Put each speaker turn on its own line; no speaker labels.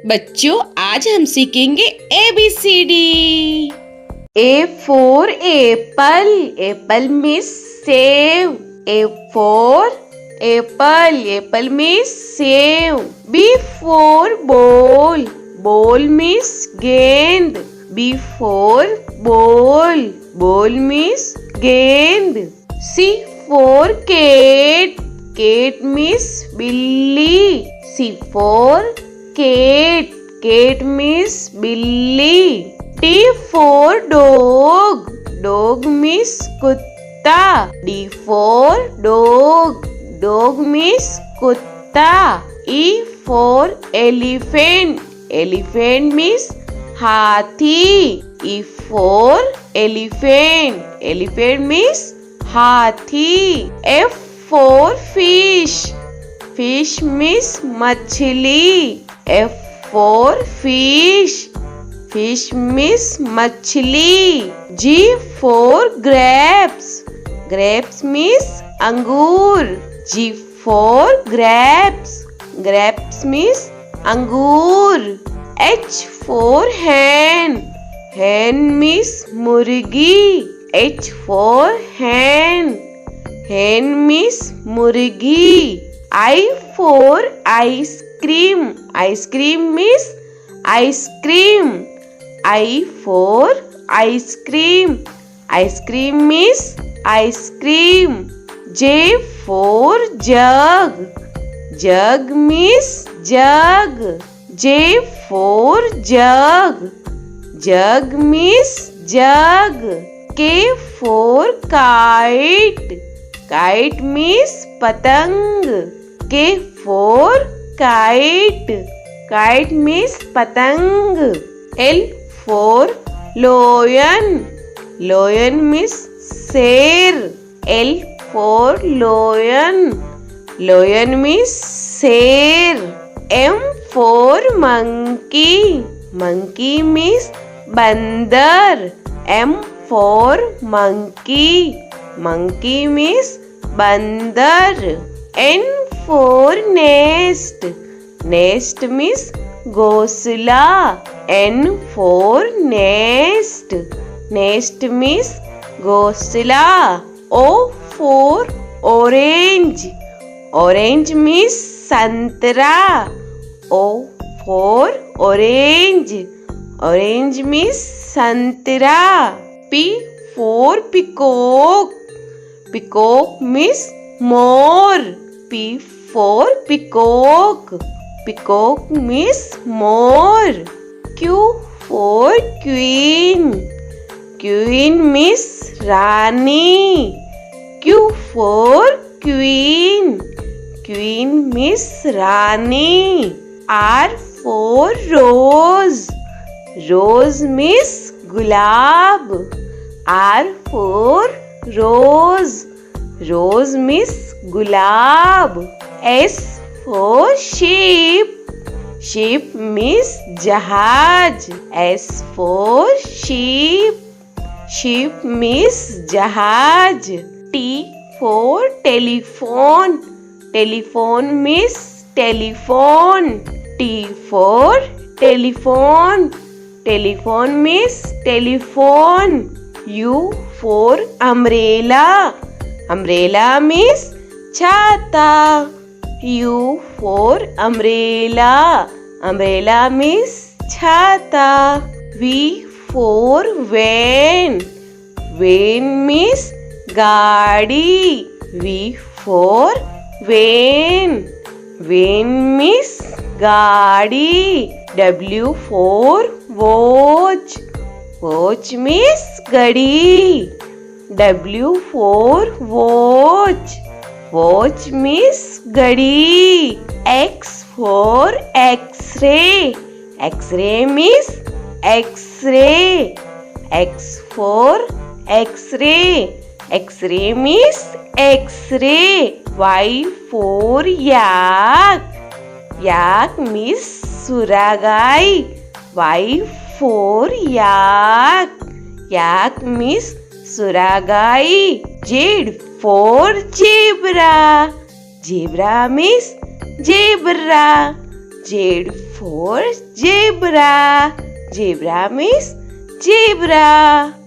बच्चों आज हम सीखेंगे ABCD।
A for apple. Apple means save. A for apple. Apple means save. B for ball. Ball means gend. B for ball. Ball means gend. C for cat. Cat means billy. C for cat. Cat means billy. D for dog. Dog means kutta. D for dog. Dog means kutta. E for elephant. Elephant means hathi. E for elephant. Elephant means hathi. F for fish. Fish means machli. F for fish. Fish means machli. G for grapes. Grapes means angur. G for grapes. Grapes means angur. H for hen. Hen means murgi. H for hen. Hen means murgi. I for ice cream. Ice cream means ice cream. I for ice cream. Ice cream means ice cream. J for jug. Jug means jug. J for jug. Jug means jug. K for kite. Kite means patang. K for kite. Kite means patang. L for lion. Lion means sher. L for lion. Lion means sher. M for monkey. Monkey means bandar. M for monkey. Monkey means bandar. N for nest. Nest means ghosla. N for nest. Nest means ghosla. O for orange. Orange means santra. O for orange. Orange means santra. P for peacock. Peacock means more. P for peacock. Peacock means more. Q for queen. Queen means Rani. Q for queen. Queen means Rani. R for rose. Rose means gulab. R for rose. Rose means gulab. S for sheep. Sheep means jahaj. S for sheep. Sheep means jahaj. T for telephone. Telephone means telephone. T for telephone. Telephone means telephone. U for umbrella. Umbrella means chata. U for umbrella. Umbrella means chata. V for van. Van means gaadi. V for van. Van means gaadi. W for watch. Watch means gadi. W for watch. Watch means gadi. X for X-ray. X-ray means X-ray. X for X-ray. X-ray means X-ray. Y for yak. Yak means suragai. Y for yak. Yak means suragai. Z for zebra. Zebra means zebra. Z for zebra. Zebra means zebra.